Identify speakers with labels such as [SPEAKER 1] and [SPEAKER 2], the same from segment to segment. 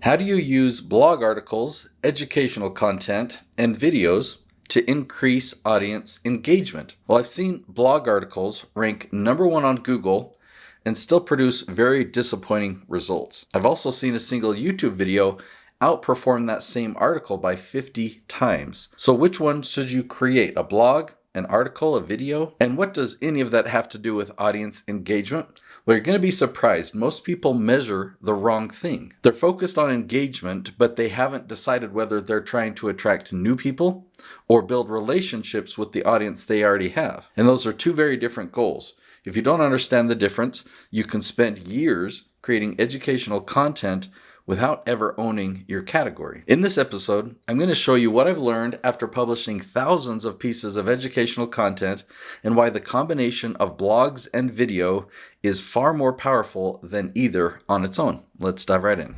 [SPEAKER 1] How do you use blog articles, educational content, and videos to increase audience engagement? Well, I've seen blog articles rank number one on Google and still produce very disappointing results. I've also seen a single YouTube video outperform that same article by 50 times. So which one should you create? A blog, an article, a video? And what does any of that have to do with audience engagement? Well, you're going to be surprised. Most people measure the wrong thing. They're focused on engagement, but they haven't decided whether they're trying to attract new people or build relationships with the audience they already have. And those are two very different goals. If you don't understand the difference, you can spend years creating educational content without ever owning your category. In this episode, I'm going to show you what I've learned after publishing thousands of pieces of educational content and why the combination of blogs and video is far more powerful than either on its own. Let's dive right in.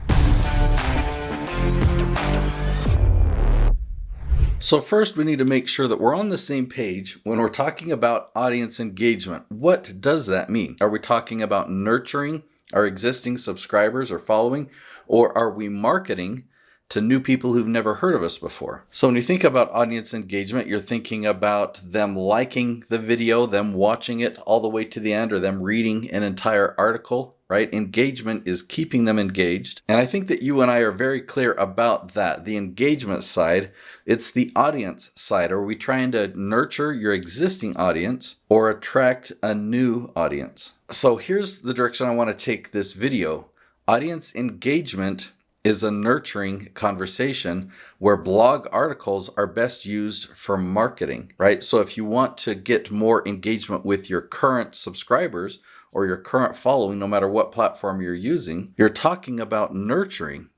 [SPEAKER 1] So first, we need to make sure that we're on the same page when we're talking about audience engagement. What does that mean? Are we talking about nurturing our existing subscribers or following, or are we marketing to new people who've never heard of us before? So when you think about audience engagement, you're thinking about them liking the video, them watching it all the way to the end, or them reading an entire article, right? Engagement is keeping them engaged. And I think that you and I are very clear about that. The engagement side, it's the audience side. Are we trying to nurture your existing audience or attract a new audience? So here's the direction I want to take this video. Audience engagement is a nurturing conversation where blog articles are best used for marketing, right? So if you want to get more engagement with your current subscribers or your current following, no matter what platform you're using, you're talking about nurturing,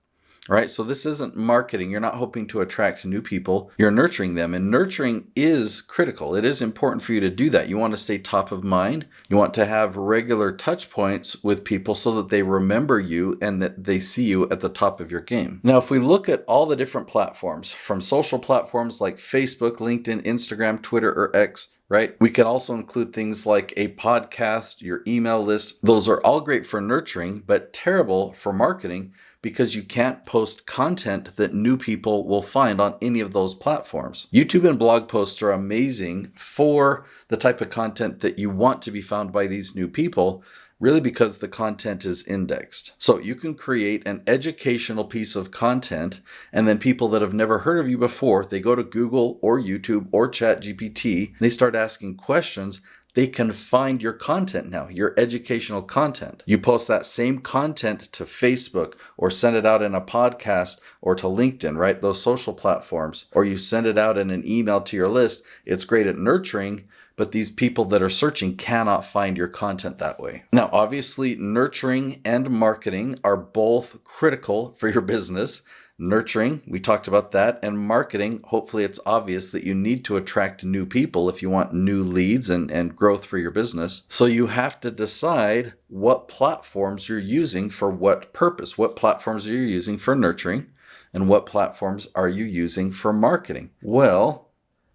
[SPEAKER 1] right? So this isn't marketing. You're not hoping to attract new people. You're nurturing them, and nurturing is critical. It is important for you to do that. You want to stay top of mind. You want to have regular touch points with people so that they remember you and that they see you at the top of your game. Now, if we look at all the different platforms, from social platforms like Facebook, LinkedIn, Instagram, Twitter, or X, right? We can also include things like a podcast, your email list. Those are all great for nurturing, but terrible for marketing because you can't post content that new people will find on any of those platforms. YouTube and blog posts are amazing for the type of content that you want to be found by these new people, really because the content is indexed. So you can create an educational piece of content, and then people that have never heard of you before, they go to Google or YouTube or ChatGPT, they start asking questions. They can find your content now, your educational content. You post that same content to Facebook or send it out in a podcast or to LinkedIn, right? Those social platforms, or you send it out in an email to your list. It's great at nurturing, but these people that are searching cannot find your content that way. Now, obviously, nurturing and marketing are both critical for your business. Nurturing, we talked about that, and marketing, hopefully it's obvious that you need to attract new people if you want new leads and growth for your business. So you have to decide what platforms you're using for what purpose. What platforms are you using for nurturing, and what platforms are you using for marketing? Well,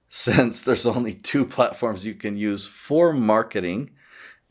[SPEAKER 1] since there's only two platforms you can use for marketing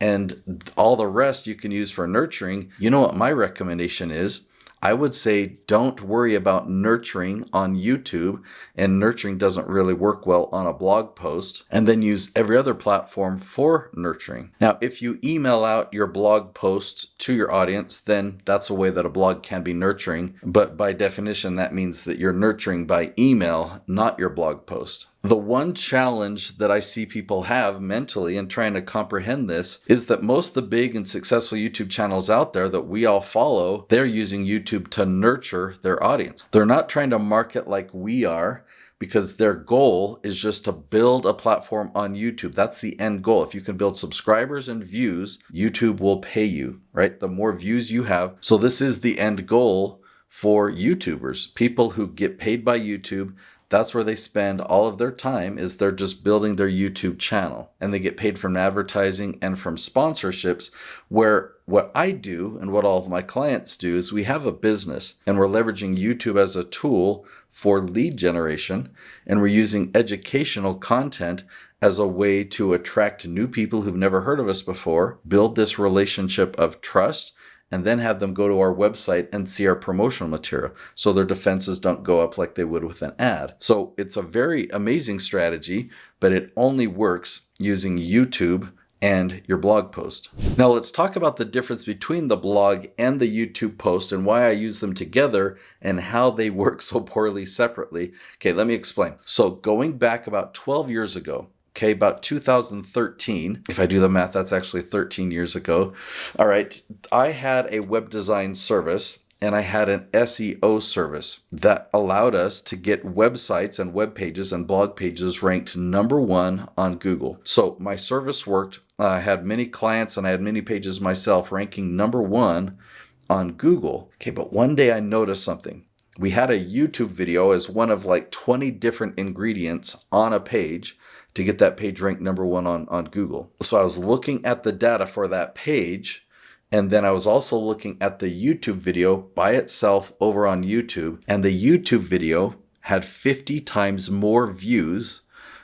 [SPEAKER 1] and all the rest you can use for nurturing, you know what my recommendation is? I would say don't worry about nurturing on YouTube, and nurturing doesn't really work well on a blog post, and then use every other platform for nurturing. Now, if you email out your blog posts to your audience, then that's a way that a blog can be nurturing, but by definition, that means that you're nurturing by email, not your blog post. The one challenge that I see people have mentally in trying to comprehend this is that most of the big and successful YouTube channels out there that we all follow, they're using YouTube to nurture their audience. They're not trying to market like we are, because their goal is just to build a platform on YouTube. That's the end goal. If you can build subscribers and views, YouTube will pay you, right? The more views you have. So this is the end goal for YouTubers, people who get paid by YouTube. That's where they spend all of their time, is they're just building their YouTube channel, and they get paid from advertising and from sponsorships. Where what I do and what all of my clients do is we have a business, and we're leveraging YouTube as a tool for lead generation, and we're using educational content as a way to attract new people who've never heard of us before, build this relationship of trust, and then have them go to our website and see our promotional material so their defenses don't go up like they would with an ad. So it's a very amazing strategy, but it only works using YouTube and your blog post. Now let's talk about the difference between the blog and the YouTube post and why I use them together and how they work so poorly separately. Okay, let me explain. So going back about 12 years ago, okay, about 2013, if I do the math, that's actually 13 years ago. All right, I had a web design service and I had an SEO service that allowed us to get websites and web pages and blog pages ranked #1 on Google. So my service worked. I had many clients and I had many pages myself ranking #1 on Google. Okay, but one day I noticed something. We had a YouTube video as one of like 20 different ingredients on a page to get that page ranked #1 on Google. So I was looking at the data for that page, and then I was also looking at the YouTube video by itself over on YouTube, and the YouTube video had 50 times more views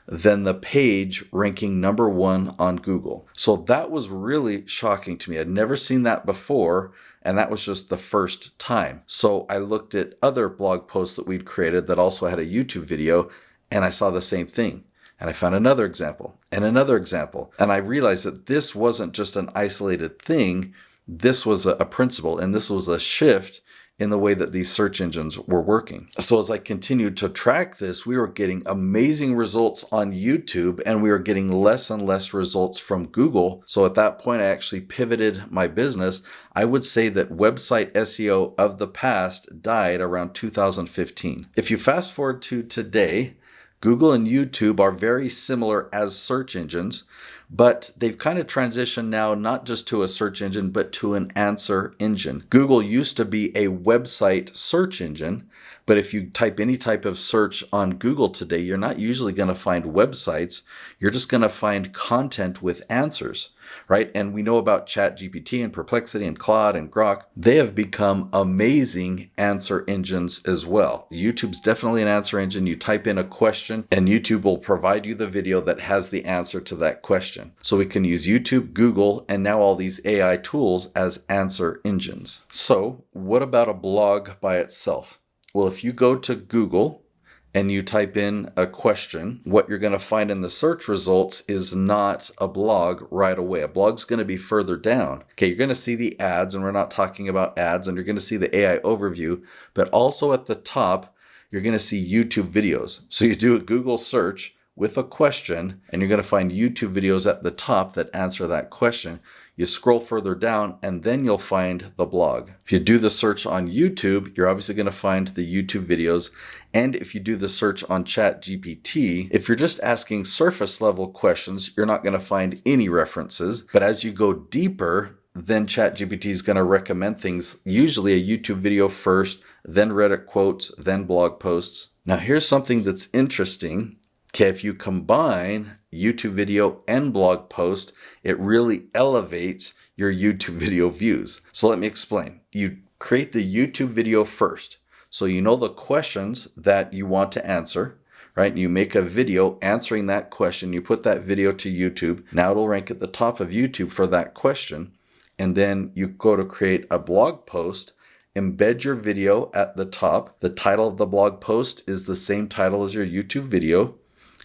[SPEAKER 1] than the page ranking #1 on Google. So that was really shocking to me. I'd never seen that before, and that was just the first time. So I looked at other blog posts that we'd created that also had a YouTube video, and I saw the same thing. And I found another example and another example. And I realized that this wasn't just an isolated thing. This was a principle, and this was a shift in the way that these search engines were working. So as I continued to track this, we were getting amazing results on YouTube, and we were getting less and less results from Google. So at that point, I actually pivoted my business. I would say that website SEO of the past died around 2015. If you fast forward to today, Google and YouTube are very similar as search engines, but they've kind of transitioned now not just to a search engine, but to an answer engine. Google used to be a website search engine, but if you type any type of search on Google today, you're not usually going to find websites. You're just going to find content with answers, right? And we know about ChatGPT and Perplexity and Claude and Grok. They have become amazing answer engines as well. YouTube's definitely an answer engine. You type in a question and YouTube will provide you the video that has the answer to that question. So we can use YouTube, Google, and now all these AI tools as answer engines. So what about a blog by itself? Well, if you go to Google and you type in a question, what you're going to find in the search results is not a blog right away. A blog's going to be further down. Okay, you're going to see the ads, and we're not talking about ads, and you're going to see the AI overview, but also at the top, you're going to see YouTube videos. So you do a Google search with a question, and you're going to find YouTube videos at the top that answer that question. You scroll further down, and then you'll find the blog. If you do the search on YouTube, you're obviously going to find the YouTube videos. And if you do the search on ChatGPT, if you're just asking surface level questions, you're not going to find any references. But as you go deeper, then ChatGPT is going to recommend things, usually a YouTube video first, then Reddit quotes, then blog posts. Now here's something that's interesting. Okay, if you combine YouTube video and blog post, it really elevates your YouTube video views. So let me explain. You create the YouTube video first. So you know the questions that you want to answer, right? You make a video answering that question. You put that video to YouTube. Now it'll rank at the top of YouTube for that question. And then you go to create a blog post, embed your video at the top. The title of the blog post is the same title as your YouTube video.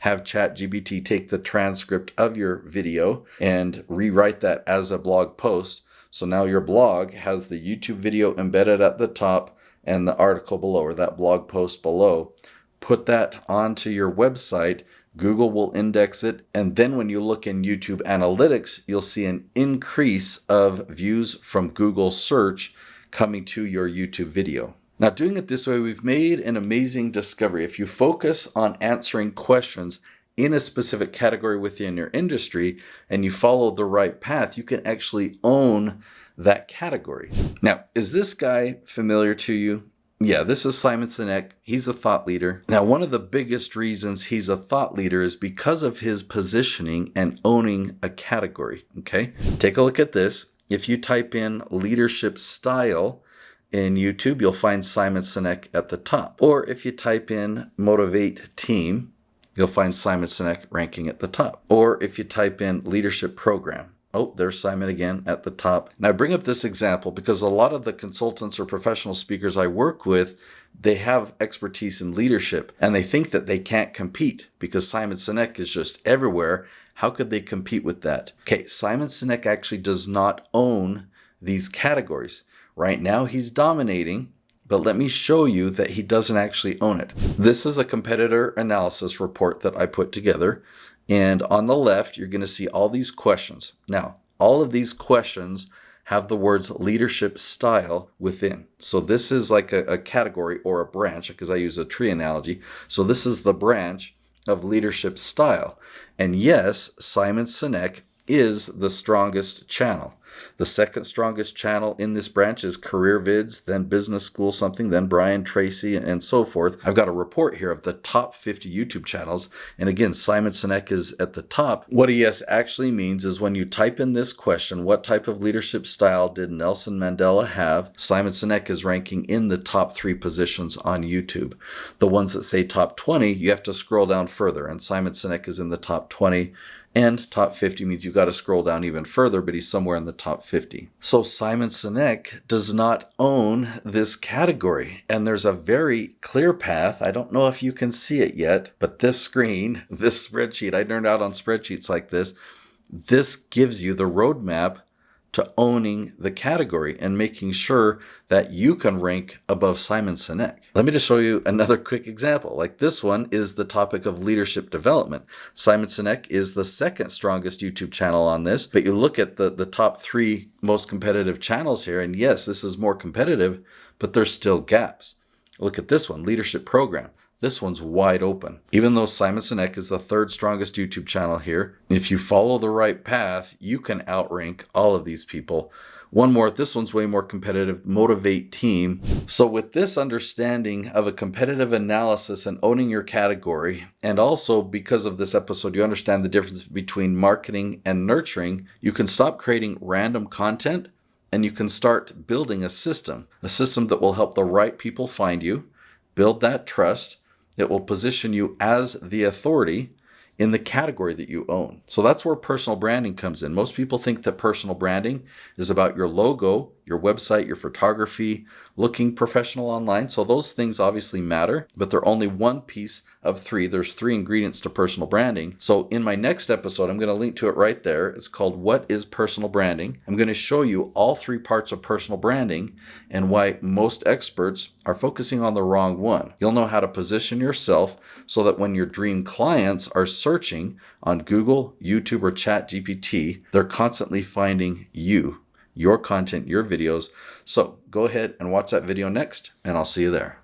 [SPEAKER 1] Have ChatGPT take the transcript of your video and rewrite that as a blog post. So now your blog has the YouTube video embedded at the top and the article below, or that blog post below. Put that onto your website. Google will index it. And then when you look in YouTube Analytics, you'll see an increase of views from Google search coming to your YouTube video. Now, doing it this way, we've made an amazing discovery. If you focus on answering questions in a specific category within your industry and you follow the right path, you can actually own that category. Now, is this guy familiar to you? Yeah, this is Simon Sinek. He's a thought leader. Now, one of the biggest reasons he's a thought leader is because of his positioning and owning a category. Okay, take a look at this. If you type in leadership style in YouTube, you'll find Simon Sinek at the top. Or if you type in motivate team, you'll find Simon Sinek ranking at the top. Or if you type in leadership program, Oh, there's Simon again at the top. Now I bring up this example because a lot of the consultants or professional speakers I work with, they have expertise in leadership and they think that they can't compete because Simon Sinek is just everywhere. How could they compete with that? Okay, Simon Sinek actually does not own these categories. Right now he's dominating, but let me show you that he doesn't actually own it. This is a competitor analysis report that I put together. And on the left, you're going to see all these questions. Now, all of these questions have the words leadership style within. So this is like a category or a branch, because I use a tree analogy. So this is the branch of leadership style. And yes, Simon Sinek is the strongest channel. The second strongest channel in this branch is Career Vids, then Business School something, then Brian Tracy, and so forth. I've got a report here of the top 50 YouTube channels. And again, Simon Sinek is at the top. What ES actually means is when you type in this question, what type of leadership style did Nelson Mandela have? Simon Sinek is ranking in the top 3 positions on YouTube. The ones that say top 20, you have to scroll down further. And Simon Sinek is in the top 20. And top 50 means you've got to scroll down even further, but he's somewhere in the top 50. So Simon Sinek does not own this category. And there's a very clear path. I don't know if you can see it yet, but this screen, this spreadsheet, I learned out on spreadsheets like this. This gives you the roadmap to owning the category and making sure that you can rank above Simon Sinek. Let me just show you another quick example. Like this one is the topic of leadership development. Simon Sinek is the second strongest YouTube channel on this, but you look at the top 3 most competitive channels here, and yes, this is more competitive, but there's still gaps. Look at this one, leadership program. This one's wide open. Even though Simon Sinek is the 3rd strongest YouTube channel here, if you follow the right path, you can outrank all of these people. One more, this one's way more competitive, Motivate Team. So with this understanding of a competitive analysis and owning your category, and also because of this episode, you understand the difference between marketing and nurturing, you can stop creating random content and you can start building a system that will help the right people find you, build that trust. It will position you as the authority in the category that you own. So that's where personal branding comes in. Most people think that personal branding is about your logo, your website, your photography, looking professional online. So those things obviously matter, but they're only one piece of 3. There's 3 ingredients to personal branding. So in my next episode, I'm going to link to it right there. It's called What is Personal Branding? I'm going to show you all 3 parts of personal branding and why most experts are focusing on the wrong one. You'll know how to position yourself so that when your dream clients are searching on Google, YouTube, or ChatGPT, they're constantly finding you, your content, your videos. So go ahead and watch that video next, and I'll see you there.